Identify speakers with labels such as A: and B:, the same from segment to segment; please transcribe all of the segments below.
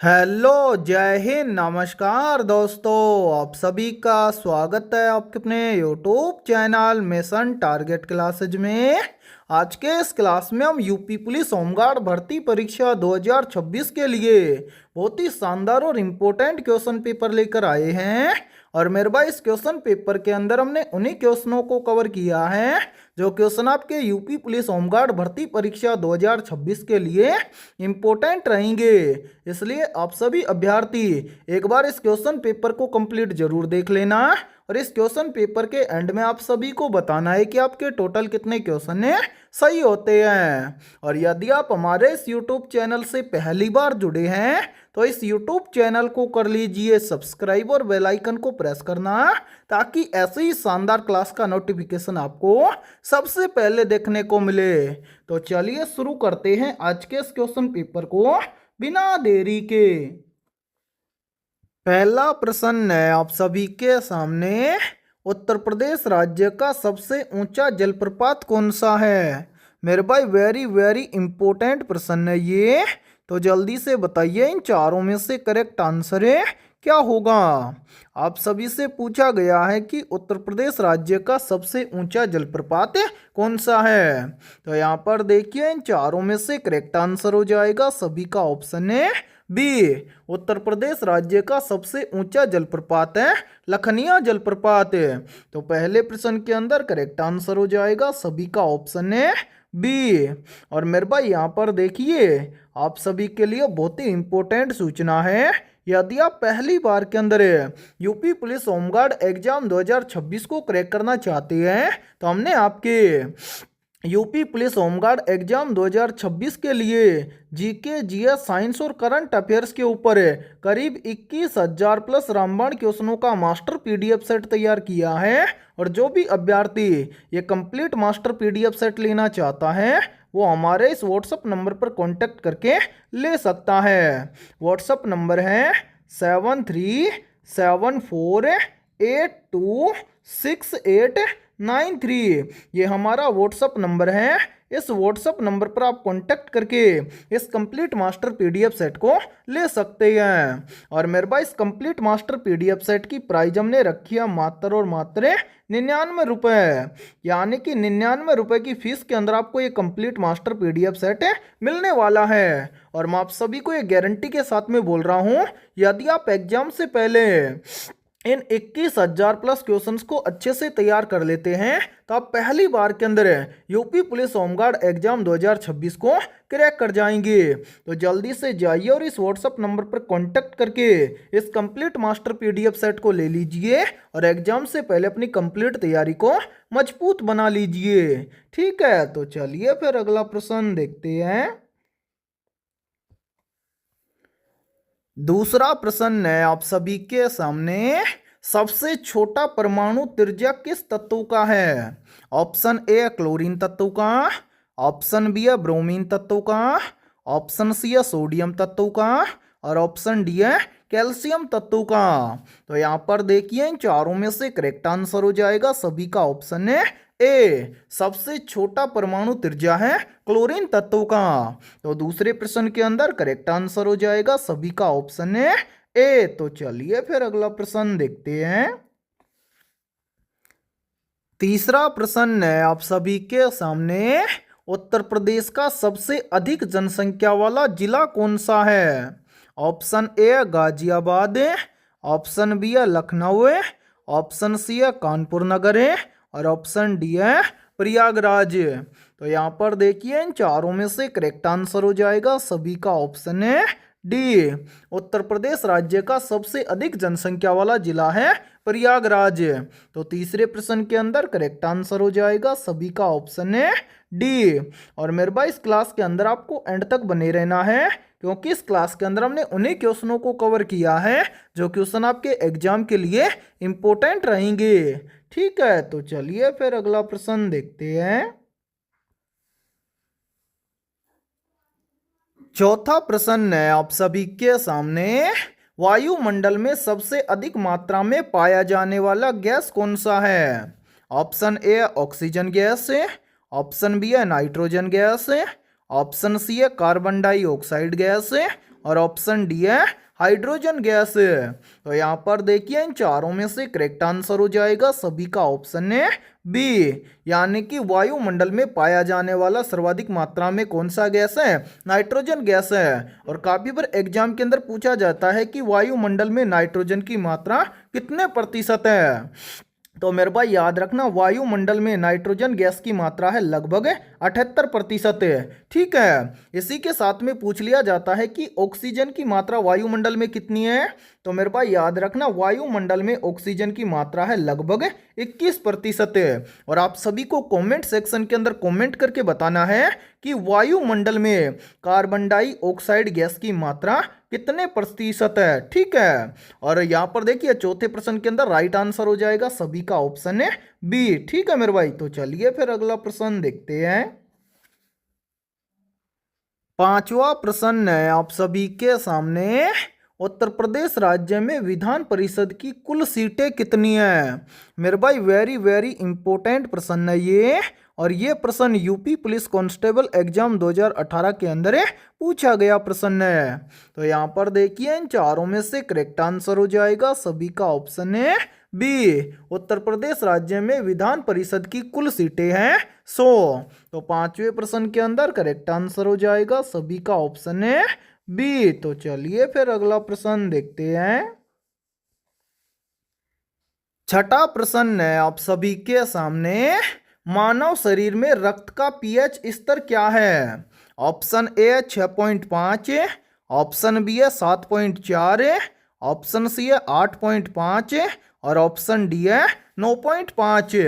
A: Hello, जय हिंद, नमस्कार दोस्तों। आप सभी का स्वागत है आपके अपने YouTube channel mission target classes में। आज के इस क्लास में हम यूपी पुलिस होमगार्ड भर्ती परीक्षा 2026 के लिए बहुत ही शानदार और इम्पोर्टेंट क्वेश्चन पेपर लेकर आए हैं। और मेरे भाई, इस क्वेश्चन पेपर के अंदर हमने उन्हीं क्वेश्चनों को कवर किया है जो क्वेश्चन आपके यूपी पुलिस होमगार्ड भर्ती परीक्षा 2026 के लिए इम्पोर्टेंट रहेंगे। इसलिए आप सभी अभ्यर्थी एक बार इस क्वेश्चन पेपर को कंप्लीट जरूर देख लेना। और इस क्वेश्चन पेपर के एंड में आप सभी को बताना है कि आपके टोटल कितने क्वेश्चन सही होते हैं। और यदि आप हमारे इस यूट्यूब चैनल से पहली बार जुड़े हैं तो इस यूट्यूब चैनल को कर लीजिए सब्सक्राइब और बेल आइकन को प्रेस करना, ताकि ऐसे ही शानदार क्लास का नोटिफिकेशन आपको सबसे पहले देखने को मिले। तो चलिए शुरू करते हैं आज के इस क्वेश्चन पेपर को बिना देरी के। पहला प्रश्न है आप सभी के सामने, उत्तर प्रदेश राज्य का सबसे ऊंचा जलप्रपात कौन सा है? मेरे भाई, वेरी वेरी इंपॉर्टेंट प्रश्न है ये। तो जल्दी से बताइए, इन चारों में से करेक्ट आंसर है क्या होगा? आप सभी से पूछा गया है कि उत्तर प्रदेश राज्य का सबसे ऊंचा जलप्रपात कौन सा है। तो यहाँ पर देखिए, इन चारों में से करेक्ट आंसर हो जाएगा सभी का ऑप्शन है बी। उत्तर प्रदेश राज्य का सबसे ऊंचा जलप्रपात है लखनिया जलप्रपात। तो पहले प्रश्न के अंदर करेक्ट आंसर हो जाएगा सभी का ऑप्शन है बी। और मेरे भाई, यहाँ पर देखिए, आप सभी के लिए बहुत ही इंपॉर्टेंट सूचना है। यदि आप पहली बार के अंदर यूपी पुलिस होमगार्ड एग्जाम 2026 को क्रैक करना चाहते हैं तो हमने आपके यूपी पुलिस होमगार्ड एग्जाम 2026 के लिए जीके, जीएस, साइंस और करंट अफेयर्स के ऊपर करीब 21,000 प्लस रामबाण क्वेश्चनों का मास्टर पीडीएफ सेट तैयार किया है। और जो भी अभ्यर्थी ये कंप्लीट मास्टर पीडीएफ सेट लेना चाहता है वो हमारे इस व्हाट्सएप नंबर पर कांटेक्ट करके ले सकता है। व्हाट्सएप नंबर है 7374826893। ये हमारा व्हाट्सएप नंबर है। इस व्हाट्सएप नंबर पर आप कांटेक्ट करके इस कंप्लीट मास्टर पीडीएफ सेट को ले सकते हैं। और मेरे भाई, इस कंप्लीट मास्टर पीडीएफ सेट की प्राइस हमने रखी है मात्र और मात्र 99 रुपये। यानी कि 99 रुपये की फीस के अंदर आपको ये कंप्लीट मास्टर पीडीएफ सेट मिलने वाला है। और मैं आप सभी को ये गारंटी के साथ में बोल रहा हूँ, यदि आप एग्जाम से पहले इन 21,000 प्लस क्वेश्चंस को अच्छे से तैयार कर लेते हैं तो आप पहली बार के अंदर यूपी पुलिस होमगार्ड एग्जाम 2026 को क्रैक कर जाएंगे। तो जल्दी से जाइए और इस व्हाट्सएप नंबर पर कांटेक्ट करके इस कंप्लीट मास्टर पीडीएफ सेट को ले लीजिए और एग्जाम से पहले अपनी कंप्लीट तैयारी को मजबूत बना लीजिए। ठीक है, तो चलिए फिर अगला प्रश्न देखते हैं। दूसरा प्रश्न है आप सभी के सामने, सबसे छोटा परमाणु त्रिज्या किस तत्व का है? ऑप्शन ए क्लोरीन तत्व का, ऑप्शन बी है ब्रोमीन तत्व का, ऑप्शन सी है सोडियम तत्व का और ऑप्शन डी है कैल्शियम तत्व का। तो यहाँ पर देखिए, इन चारों में से करेक्ट आंसर हो जाएगा सभी का ऑप्शन है ए। सबसे छोटा परमाणु त्रिज्या है क्लोरीन तत्व का। तो दूसरे प्रश्न के अंदर करेक्ट आंसर हो जाएगा सभी का ऑप्शन है ए। तो चलिए फिर अगला प्रश्न देखते हैं। तीसरा प्रश्न है आप सभी के सामने, उत्तर प्रदेश का सबसे अधिक जनसंख्या वाला जिला कौन सा है? ऑप्शन ए गाजियाबाद है, ऑप्शन बी है लखनऊ है, ऑप्शन सी है कानपुर नगर है और ऑप्शन डी है प्रयागराज। तो यहाँ पर देखिए, इन चारों में से करेक्ट आंसर हो जाएगा सभी का ऑप्शन है डी। उत्तर प्रदेश राज्य का सबसे अधिक जनसंख्या वाला जिला है प्रयागराज। तो तीसरे प्रश्न के अंदर करेक्ट आंसर हो जाएगा सभी का ऑप्शन है डी। और मेरे भाई, इस क्लास के अंदर आपको एंड तक बने रहना है, क्योंकि इस क्लास के अंदर हमने उन्हीं क्वेश्चनों को कवर किया है जो क्वेश्चन आपके एग्जाम के लिए इंपॉर्टेंट रहेंगे। ठीक है, तो चलिए फिर अगला प्रश्न देखते हैं। चौथा प्रश्न है आप सभी के सामने, वायुमंडल में सबसे अधिक मात्रा में पाया जाने वाला गैस कौन सा है? ऑप्शन ए ऑक्सीजन गैस है, ऑप्शन बी है नाइट्रोजन गैस है, ऑप्शन सी है कार्बन डाइऑक्साइड गैस है और ऑप्शन डी है हाइड्रोजन गैस। तो यहाँ पर देखिए इन चारों में से करेक्ट आंसर हो जाएगा सभी का ऑप्शन है बी, यानी कि वायुमंडल में पाया जाने वाला सर्वाधिक मात्रा में कौन सा गैस है, नाइट्रोजन गैस है। और काफी बार एग्जाम के अंदर पूछा जाता है कि वायुमंडल में नाइट्रोजन की मात्रा कितने प्रतिशत है। तो मेरे भाई याद रखना वायुमंडल में नाइट्रोजन गैस की मात्रा है लगभग 78%। ठीक है, इसी के साथ में पूछ लिया जाता है कि ऑक्सीजन की मात्रा वायुमंडल में कितनी है। तो मेरे भाई याद रखना वायुमंडल में ऑक्सीजन की मात्रा है लगभग 21%। और आप सभी को कमेंट सेक्शन के अंदर कमेंट करके बताना है कि वायुमंडल में कार्बन डाइऑक्साइड गैस की मात्रा कितने प्रतिशत है। ठीक है, और यहां पर देखिए चौथे प्रश्न के अंदर राइट आंसर हो जाएगा सभी का ऑप्शन है बी। ठीक है मेरे भाई, तो चलिए फिर अगला प्रश्न देखते हैं। पांचवा प्रश्न है आप सभी के सामने, उत्तर प्रदेश राज्य में विधान परिषद की कुल सीटें कितनी है। मेरे भाई वेरी वेरी इंपॉर्टेंट प्रश्न है ये, और ये प्रश्न यूपी पुलिस कांस्टेबल एग्जाम 2018 के अंदर पूछा गया प्रश्न है। तो यहाँ पर देखिए इन चारों में से करेक्ट आंसर हो जाएगा सभी का ऑप्शन है बी। उत्तर प्रदेश राज्य में विधान परिषद की कुल सीटें हैं 100। तो पांचवें प्रश्न के अंदर करेक्ट आंसर हो जाएगा सभी का ऑप्शन है बी। तो चलिए फिर अगला प्रश्न देखते हैं। छठा प्रश्न है आप सभी के सामने, मानव शरीर में रक्त का पीएच स्तर क्या है। ऑप्शन ए 6.5, ऑप्शन बी है 7.4, ऑप्शन सी है 8.5 और ऑप्शन डी है 9.5।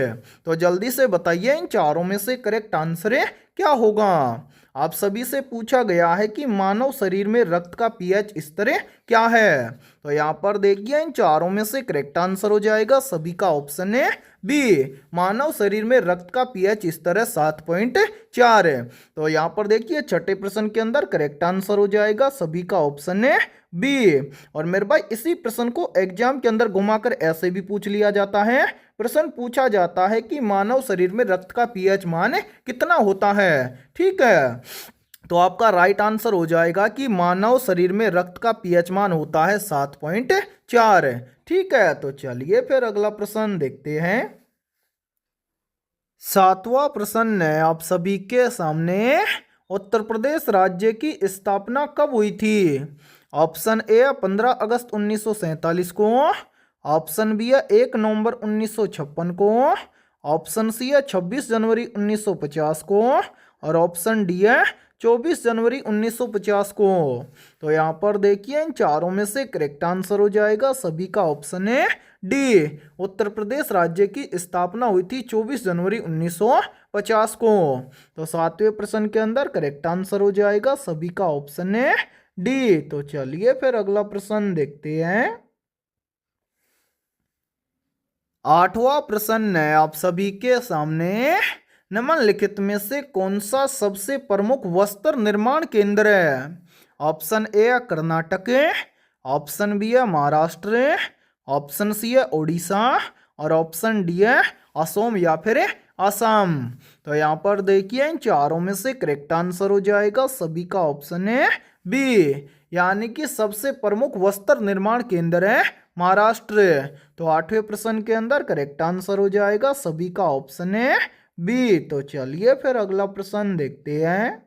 A: तो जल्दी से बताइए इन चारों में से करेक्ट आंसर क्या होगा। आप सभी से पूछा गया है कि मानव शरीर में रक्त का पीएच स्तर क्या है। तो यहाँ पर देखिए इन चारों में से करेक्ट आंसर हो जाएगा सभी का ऑप्शन है बी। मानव शरीर में रक्त का पीएच स्तर है 7.4। तो यहाँ पर देखिए छठे प्रश्न के अंदर करेक्ट आंसर हो जाएगा सभी का ऑप्शन है बी। और मेरे भाई इसी प्रश्न को एग्जाम के अंदर घुमाकर ऐसे भी पूछ लिया जाता है। प्रश्न पूछा जाता है कि मानव शरीर में रक्त का पीएच मान कितना होता है। ठीक है, तो आपका राइट आंसर हो जाएगा कि मानव शरीर में रक्त का पीएच मान होता है 7.4। ठीक है, तो चलिए फिर अगला प्रश्न देखते हैं। सातवां प्रश्न है आप सभी के सामने, उत्तर प्रदेश राज्य की स्थापना कब हुई थी। ऑप्शन ए 15 अगस्त 1947 को, ऑप्शन बी है 1 नवंबर 1956 को, ऑप्शन सी है 26 जनवरी 1950 को और ऑप्शन डी है 24 जनवरी 1950 को। तो यहाँ पर देखिए इन चारों में से करेक्ट आंसर हो जाएगा सभी का ऑप्शन है डी। उत्तर प्रदेश राज्य की स्थापना हुई थी 24 जनवरी 1950 को। तो सातवें प्रश्न के अंदर करेक्ट आंसर हो जाएगा सभी का ऑप्शन है डी। तो चलिए फिर अगला प्रश्न देखते हैं। आठवां प्रश्न है आप सभी के सामने, निम्नलिखित में से कौन सा सबसे प्रमुख वस्त्र निर्माण केंद्र है। ऑप्शन ए है कर्नाटक, ऑप्शन बी है महाराष्ट्र, ऑप्शन सी है ओडिशा और ऑप्शन डी है असम या फिर असम। तो यहाँ पर देखिए इन चारों में से करेक्ट आंसर हो जाएगा सभी का ऑप्शन है बी, यानी कि सबसे प्रमुख वस्त्र निर्माण केंद्र है महाराष्ट्र। तो आठवें प्रश्न के अंदर करेक्ट आंसर हो जाएगा सभी का ऑप्शन है बी। तो चलिए फिर अगला प्रश्न देखते हैं।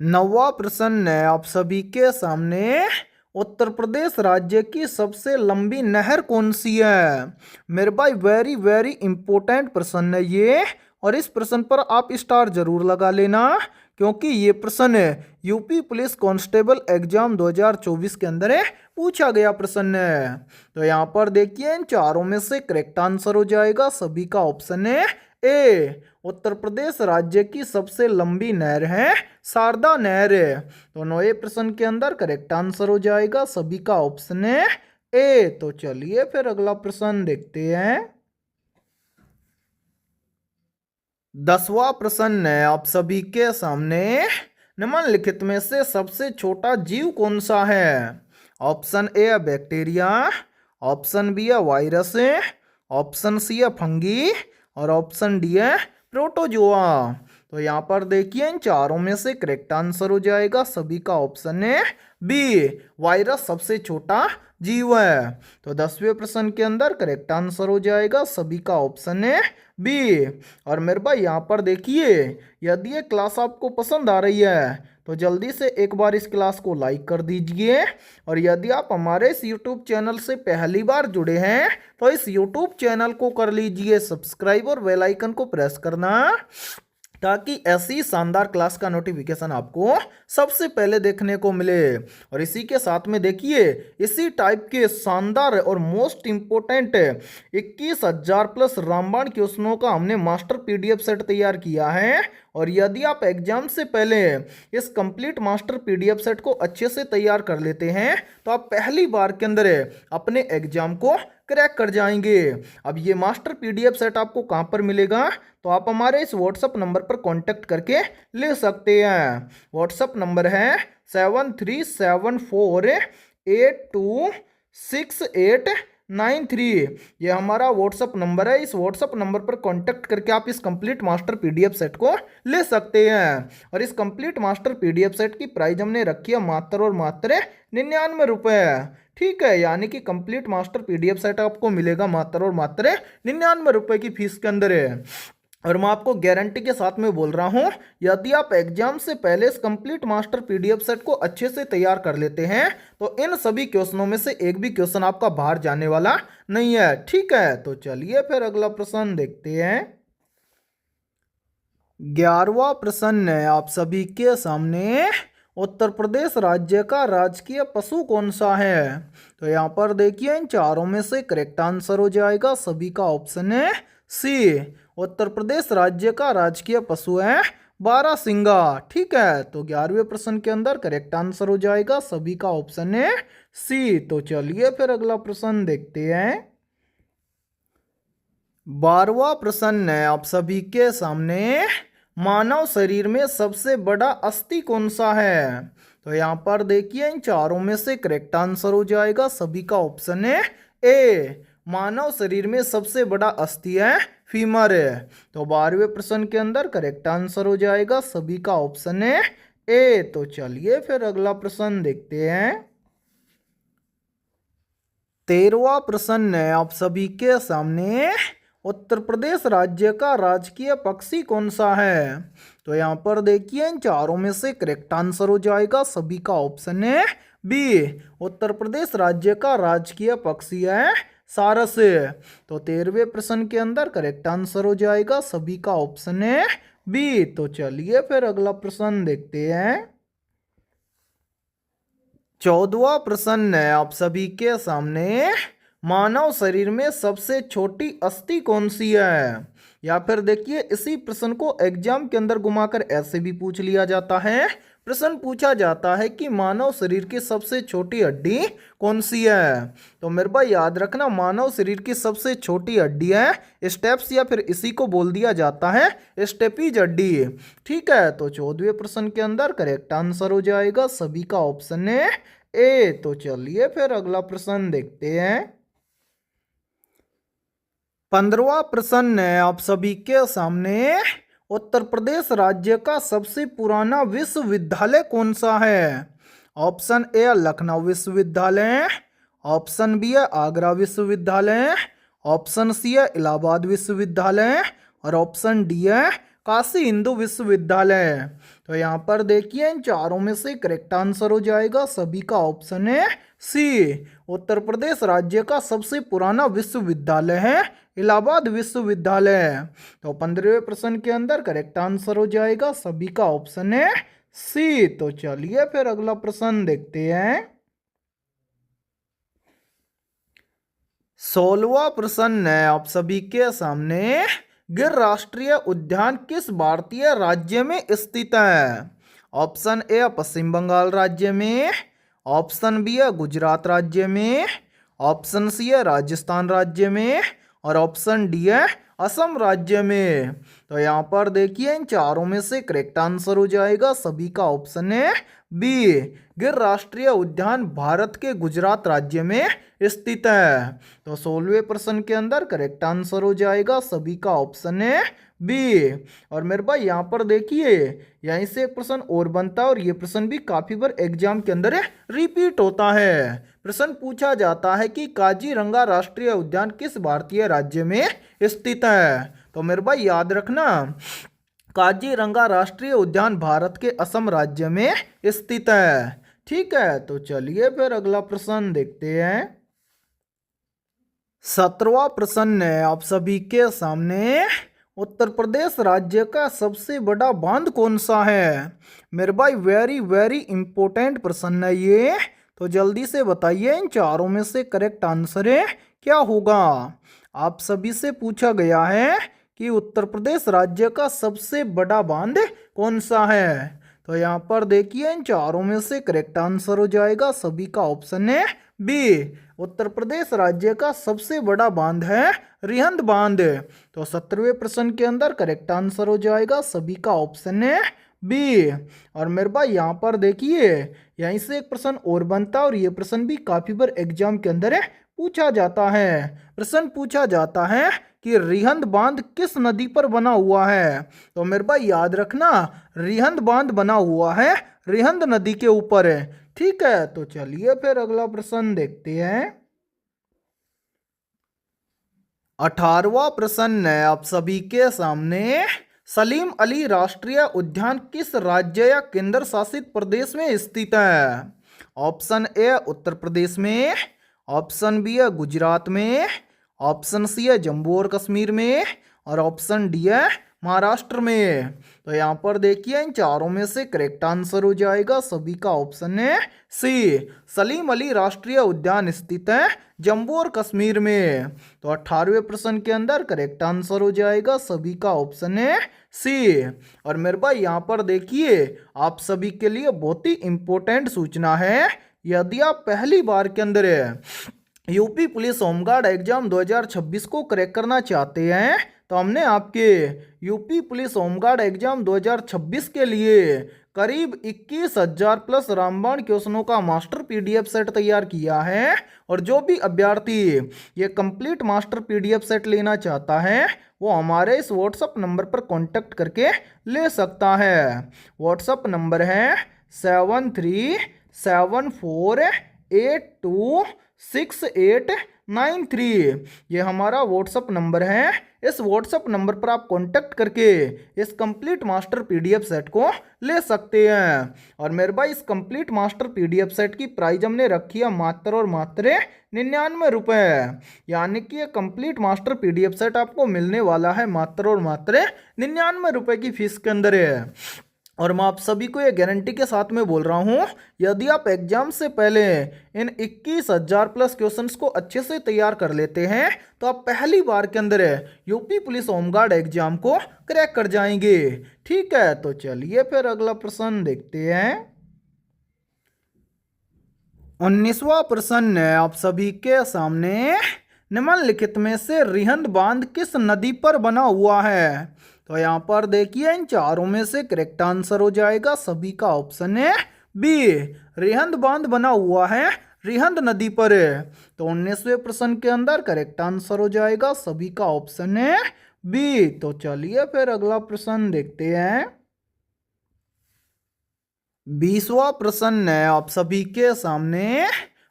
A: नौवां प्रश्न है आप सभी के सामने, उत्तर प्रदेश राज्य की सबसे लंबी नहर कौन सी है। मेरे भाई वेरी वेरी इंपॉर्टेंट प्रश्न है ये, और इस प्रश्न पर आप स्टार जरूर लगा लेना, क्योंकि ये प्रश्न यूपी पुलिस कांस्टेबल एग्जाम 2024 के अंदर पूछा गया प्रश्न है। तो यहाँ पर देखिए इन चारों में से करेक्ट आंसर हो जाएगा सभी का ऑप्शन है ए। उत्तर प्रदेश राज्य की सबसे लंबी नहर है शारदा नहर। तो नौवे प्रश्न के अंदर करेक्ट आंसर हो जाएगा सभी का ऑप्शन है ए। तो चलिए फिर अगला प्रश्न देखते हैं। 10वां प्रश्न है आप सभी के सामने, निम्नलिखित में से सबसे छोटा जीव कौन सा है। ऑप्शन ए है बैक्टीरिया, ऑप्शन बी है वायरस, ऑप्शन सी है फंगी और ऑप्शन डी है प्रोटोजोआ। तो यहाँ पर देखिए इन चारों में से करेक्ट आंसर हो जाएगा सभी का ऑप्शन है बी, वायरस सबसे छोटा जीव है। तो 10वें प्रश्न के अंदर करेक्ट आंसर हो जाएगा सभी का ऑप्शन है बी। और मेरे भाई यहाँ पर देखिए, यदि ये क्लास आपको पसंद आ रही है तो जल्दी से एक बार इस क्लास को लाइक कर दीजिए। और यदि आप हमारे इस यूट्यूब चैनल से पहली बार जुड़े हैं तो इस यूट्यूब चैनल को कर लीजिए सब्सक्राइब और बेल आइकन को प्रेस करना, ताकि ऐसी शानदार क्लास का नोटिफिकेशन आपको सबसे पहले देखने को मिले। और इसी के साथ में देखिए, इसी टाइप के शानदार और मोस्ट इंपोर्टेंट 21,000 प्लस रामबाण क्वेश्चनों का हमने मास्टर पीडीएफ सेट तैयार किया है। और यदि आप एग्जाम से पहले इस कंप्लीट मास्टर पीडीएफ सेट को अच्छे से तैयार कर लेते हैं तो आप पहली बार के अंदर अपने एग्जाम को क्रैक कर जाएंगे। अब ये मास्टर पीडीएफ सेट आपको कहाँ पर मिलेगा, तो आप हमारे इस व्हाट्सएप नंबर पर कांटेक्ट करके ले सकते हैं। व्हाट्सएप नंबर है 7374826893। ये हमारा व्हाट्सएप नंबर है। इस व्हाट्सएप नंबर पर कांटेक्ट करके आप इस कंप्लीट मास्टर पीडीएफ सेट को ले सकते हैं। और इस कंप्लीट मास्टर पीडीएफ सेट की प्राइस हमने रखी है मात्र और मात्र 99 रुपये। ठीक है, यानी कि कंप्लीट मास्टर पीडीएफ सेट आपको मिलेगा मात्र और मात्र 99 रुपये की फीस के अंदर है। और मैं आपको गारंटी के साथ में बोल रहा हूं, यदि आप एग्जाम से पहले इस कंप्लीट मास्टर पीडीएफ सेट को अच्छे से तैयार कर लेते हैं तो इन सभी क्वेश्चनों में से एक भी क्वेश्चन आपका बाहर जाने वाला नहीं है। ठीक है, तो चलिए फिर अगला प्रश्न देखते हैं। 11वां प्रश्न है आप सभी के सामने, उत्तर प्रदेश राज्य का राजकीय पशु कौन सा है। तो यहाँ पर देखिए इन चारों में से करेक्ट आंसर हो जाएगा सभी का ऑप्शन है सी। उत्तर प्रदेश राज्य का राजकीय पशु है बारहसिंगा। ठीक है, तो 11वें प्रश्न के अंदर करेक्ट आंसर हो जाएगा सभी का ऑप्शन है सी। तो चलिए फिर अगला प्रश्न देखते हैं। 12वां प्रश्न है आप सभी के सामने, मानव शरीर में सबसे बड़ा अस्थि कौन सा है। तो यहाँ पर देखिए इन चारों में से करेक्ट आंसर हो जाएगा सभी का ऑप्शन है ए। मानव शरीर में सबसे बड़ा अस्थि है फीमर है। तो 12वें प्रश्न के अंदर करेक्ट आंसर हो जाएगा सभी का ऑप्शन है ए। तो चलिए फिर अगला प्रश्न देखते हैं। 13वां प्रश्न है आप सभी के सामने, उत्तर प्रदेश राज्य का राजकीय पक्षी कौन सा है। तो यहाँ पर देखिए इन चारों में से करेक्ट आंसर हो जाएगा सभी का ऑप्शन है बी। उत्तर प्रदेश राज्य का राजकीय पक्षी है सारस। तो 13वें प्रश्न के अंदर करेक्ट आंसर हो जाएगा सभी का ऑप्शन है बी। तो चलिए फिर अगला प्रश्न देखते हैं। 14वां प्रश्न है आप सभी के सामने, मानव शरीर में सबसे छोटी अस्थि कौन सी है। या फिर देखिए इसी प्रश्न को एग्जाम के अंदर घुमाकर ऐसे भी पूछ लिया जाता है। प्रश्न पूछा जाता है कि मानव शरीर की सबसे छोटी हड्डी कौन सी है। तो मेरे भाई याद रखना, मानव शरीर की सबसे छोटी हड्डी है स्टेप्स, या फिर इसी को बोल दिया जाता है स्टेपीज हड्डी। ठीक है, तो 14वें प्रश्न के अंदर करेक्ट आंसर हो जाएगा सभी का ऑप्शन है ए। तो चलिए फिर अगला प्रश्न देखते हैं। 15वां प्रश्न है आप सभी के सामने, उत्तर प्रदेश राज्य का सबसे पुराना विश्वविद्यालय कौन सा है। ऑप्शन ए लखनऊ विश्वविद्यालय, ऑप्शन बी है आगरा विश्वविद्यालय, ऑप्शन सी है इलाहाबाद विश्वविद्यालय और ऑप्शन डी है काशी हिंदू विश्वविद्यालय। तो यहाँ पर देखिए इन चारों में से करेक्ट आंसर हो जाएगा सभी का ऑप्शन है सी। उत्तर प्रदेश राज्य का सबसे पुराना विश्वविद्यालय है इलाहाबाद विश्वविद्यालय। तो 15वें प्रश्न के अंदर करेक्ट आंसर हो जाएगा सभी का ऑप्शन है सी। तो चलिए फिर अगला प्रश्न देखते हैं। 16वां प्रश्न है आप सभी के सामने, गिर राष्ट्रीय उद्यान किस भारतीय राज्य में स्थित है। ऑप्शन ए पश्चिम बंगाल राज्य में, ऑप्शन बी है गुजरात राज्य में, ऑप्शन सी है राजस्थान राज्य में और ऑप्शन डी है असम राज्य में। तो यहाँ पर देखिए इन चारों में से करेक्ट आंसर हो जाएगा सभी का ऑप्शन है बी। गिर राष्ट्रीय उद्यान भारत के गुजरात राज्य में स्थित है। तो 16वें प्रश्न के अंदर करेक्ट आंसर हो जाएगा सभी का ऑप्शन है बी। और मेरे भाई यहाँ पर देखिए, यहीं से एक प्रश्न और बनता है और ये प्रश्न भी काफी बार एग्जाम के अंदर रिपीट होता है। प्रश्न पूछा जाता है कि काजीरंगा राष्ट्रीय उद्यान किस भारतीय राज्य में स्थित है। तो मेरे भाई याद रखना, काजीरंगा राष्ट्रीय उद्यान भारत के असम राज्य में स्थित है। ठीक है, तो चलिए फिर अगला प्रश्न देखते हैं। 17वां प्रश्न है आप सभी के सामने, उत्तर प्रदेश राज्य का सबसे बड़ा बांध कौन सा है। मेरे भाई वेरी वेरी इंपॉर्टेंट प्रश्न है ये, तो जल्दी से बताइए इन चारों में से करेक्ट आंसर है क्या होगा। आप सभी से पूछा गया है कि उत्तर प्रदेश राज्य का सबसे बड़ा बांध कौन सा है। तो यहाँ पर देखिए इन चारों में से करेक्ट आंसर हो जाएगा सभी का ऑप्शन है बी। उत्तर प्रदेश राज्य का सबसे बड़ा बांध है रिहंद बांध। तो 17वें प्रश्न के अंदर करेक्ट आंसर हो जाएगा सभी का ऑप्शन है बी। और मेरे भाई यहाँ पर देखिए, यहीं से एक प्रश्न और बनता है और ये प्रश्न भी काफी बार एग्जाम के अंदर पूछा जाता है। प्रश्न पूछा जाता है कि रिहंद बांध किस नदी पर बना हुआ है। तो मेरे भाई याद रखना, रिहंद बांध बना हुआ है रिहंद नदी के ऊपर है। ठीक है, तो चलिए फिर अगला प्रश्न देखते हैं। 18वां प्रश्न है आप सभी के सामने, सलीम अली राष्ट्रीय उद्यान किस राज्य या केंद्र शासित प्रदेश में स्थित है। ऑप्शन ए उत्तर प्रदेश में, ऑप्शन बी है गुजरात में, ऑप्शन सी है जम्मू और कश्मीर में, और ऑप्शन डी है महाराष्ट्र में। तो यहाँ पर देखिए इन चारों में से करेक्ट आंसर हो जाएगा सभी का ऑप्शन है सी। सलीम अली राष्ट्रीय उद्यान स्थित है जम्मू और कश्मीर में। तो 18वें प्रश्न के अंदर करेक्ट आंसर हो जाएगा सभी का ऑप्शन है सी। और मेरे भाई यहाँ पर देखिए, आप सभी के लिए बहुत ही इंपॉर्टेंट सूचना है। यदि आप पहली बार के अंदर यूपी पुलिस होमगार्ड एग्जाम 2026 को क्रैक करना चाहते हैं, तो हमने आपके यूपी पुलिस होमगार्ड एग्जाम 2026 के लिए करीब 21,000 प्लस रामबाण क्वेश्चनों का मास्टर पीडीएफ सेट तैयार किया है। और जो भी अभ्यर्थी ये कंप्लीट मास्टर पीडीएफ सेट लेना चाहता है, वो हमारे इस व्हाट्सएप नंबर पर कांटेक्ट करके ले सकता है। व्हाट्सएप नंबर है 7374826893। ये हमारा व्हाट्सएप नंबर है। इस व्हाट्सएप नंबर पर आप कांटेक्ट करके इस कंप्लीट मास्टर पीडीएफ सेट को ले सकते हैं। और मेरे भाई इस कंप्लीट मास्टर पीडीएफ सेट की प्राइस हमने रखी है मात्र और मात्र 99 रुपये। यानी कि ये कंप्लीट मास्टर पीडीएफ सेट आपको मिलने वाला है मात्र और मात्र 99 रुपये की फीस के अंदर है। और मैं आप सभी को ये गारंटी के साथ में बोल रहा हूँ, यदि आप एग्जाम से पहले इन 21,000 प्लस क्वेश्चंस को अच्छे से तैयार कर लेते हैं, तो आप पहली बार के अंदर यूपी पुलिस होमगार्ड एग्जाम को क्रैक कर जाएंगे। ठीक है, तो चलिए फिर अगला प्रश्न देखते हैं। 19वां प्रश्न है आप सभी के सामने, निम्नलिखित में से रिहंद बांध किस नदी पर बना हुआ है। तो यहाँ पर देखिए इन चारों में से करेक्ट आंसर हो जाएगा सभी का ऑप्शन है बी। रिहंद बांध बना हुआ है रिहंद नदी पर। तो 19वें प्रश्न के अंदर करेक्ट आंसर हो जाएगा सभी का ऑप्शन है बी। तो चलिए फिर अगला प्रश्न देखते हैं। 20वां प्रश्न है आप सभी के सामने,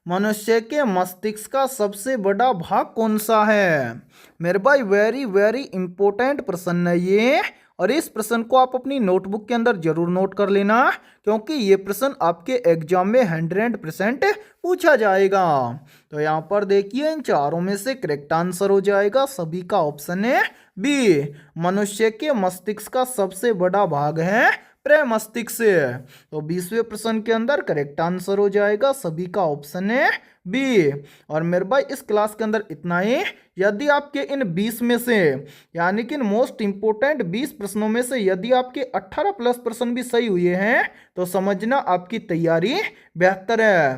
A: मनुष्य के मस्तिष्क का सबसे बड़ा भाग कौन सा है। मेरे भाई वेरी वेरी इंपॉर्टेंट प्रश्न है ये, और इस प्रश्न को आप अपनी नोटबुक के अंदर जरूर नोट कर लेना, क्योंकि ये प्रश्न आपके एग्जाम में 100% पूछा जाएगा। तो यहाँ पर देखिए इन चारों में से करेक्ट आंसर हो जाएगा सभी का ऑप्शन है बी। मनुष्य के मस्तिष्क का सबसे बड़ा भाग है प्रमस्तिष्क। तो 20वें प्रश्न के अंदर करेक्ट आंसर हो जाएगा सभी का ऑप्शन है बी। और मेरे भाई इस क्लास के अंदर इतना ही। यदि आपके इन 20 में से, यानी कि इन मोस्ट इंपोर्टेंट 20 प्रश्नों में से यदि आपके 18 प्लस प्रश्न भी सही हुए हैं, तो समझना आपकी तैयारी बेहतर है।